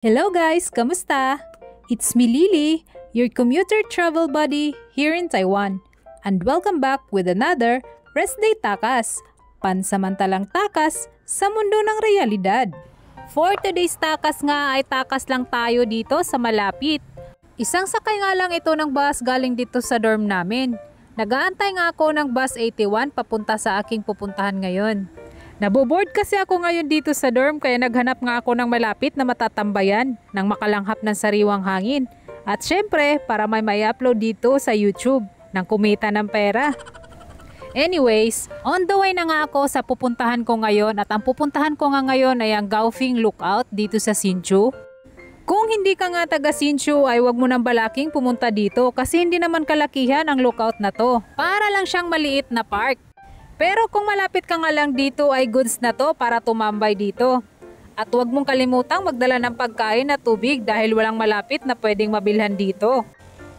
Hello guys, kamusta? It's me Lily, your commuter travel buddy here in Taiwan. And welcome back with another Rest Day Takas, pansamantalang takas sa mundo ng realidad. For today's takas nga ay takas lang tayo dito sa malapit. Isang sakay nga lang ito ng bus galing dito sa dorm namin. Nag-aantay nga ako ng bus 81 papunta sa aking pupuntahan ngayon. Naboboard kasi ako ngayon dito sa dorm kaya naghanap nga ako ng malapit na matatambayan nang makalanghap ng sariwang hangin. At syempre para may upload dito sa YouTube nang kumita ng pera. Anyways, on the way na nga ako sa pupuntahan ko ngayon at ang pupuntahan ko nga ngayon ay ang Gaofen Lookout dito sa Hsinchu. Kung hindi ka nga taga Hsinchu ay wag mo nang balaking pumunta dito kasi hindi naman kalakihan ang lookout na to. Para lang siyang maliit na park. Pero kung malapit ka nga lang dito ay goods na to para tumambay dito. At huwag mong kalimutang magdala ng pagkain at tubig dahil walang malapit na pwedeng mabilhan dito.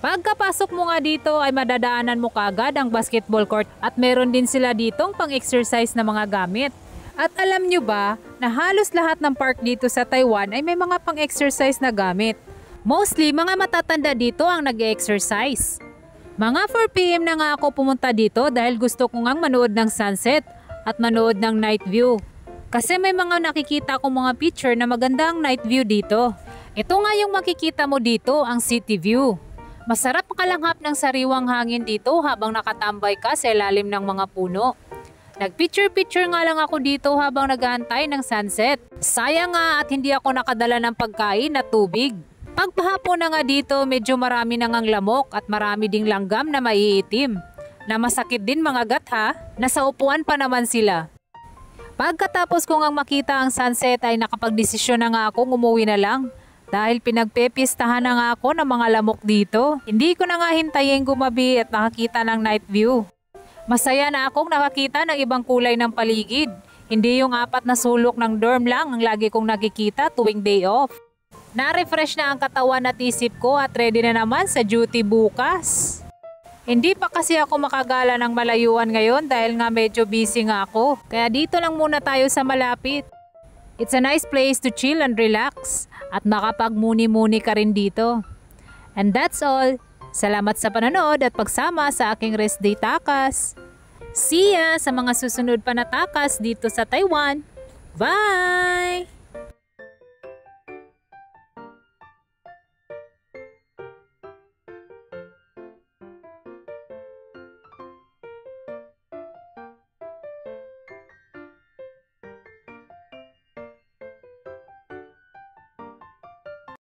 Pagkapasok mo nga dito ay madadaanan mo kagad ang basketball court at meron din sila ditong pang-exercise na mga gamit. At alam nyo ba na halos lahat ng park dito sa Taiwan ay may mga pang-exercise na gamit. Mostly mga matatanda dito ang nag-exercise. Mga 4 PM na nga ako pumunta dito dahil gusto ko ngang manood ng sunset at manood ng night view. Kasi may mga nakikita kong mga picture na magandang night view dito. Ito nga yung makikita mo dito, ang city view. Masarap makalanghap ng sariwang hangin dito habang nakatambay ka sa ilalim ng mga puno. Nagpicture-picture nga lang ako dito habang nag-aantay ng sunset. Sayang nga at hindi ako nakadala ng pagkain at tubig. Pagpahapon na nga dito, medyo marami na ngang lamok at marami ding langgam na maiitim. Na masakit din mga gat ha, nasa upuan pa naman sila. Pagkatapos ko ngang makita ang sunset ay nakapagdesisyon na nga akong umuwi na lang. Dahil pinagpepistahan na nga ako ng mga lamok dito. Hindi ko na nga hintayin gumabi at nakakita ng night view. Masaya na akong nakakita ng ibang kulay ng paligid. Hindi yung 4 na sulok ng dorm lang ang lagi kong nakikita tuwing day off. Na-refresh na ang katawan at isip ko at ready na naman sa duty bukas. Hindi pa kasi ako makagala ng malayuan ngayon dahil nga medyo busy nga ako. Kaya dito lang muna tayo sa malapit. It's a nice place to chill and relax at makapagmuni-muni ka rin dito. And that's all. Salamat sa panonood at pagsama sa aking Rest Day Takas. See ya sa mga susunod pa na takas dito sa Taiwan. Bye!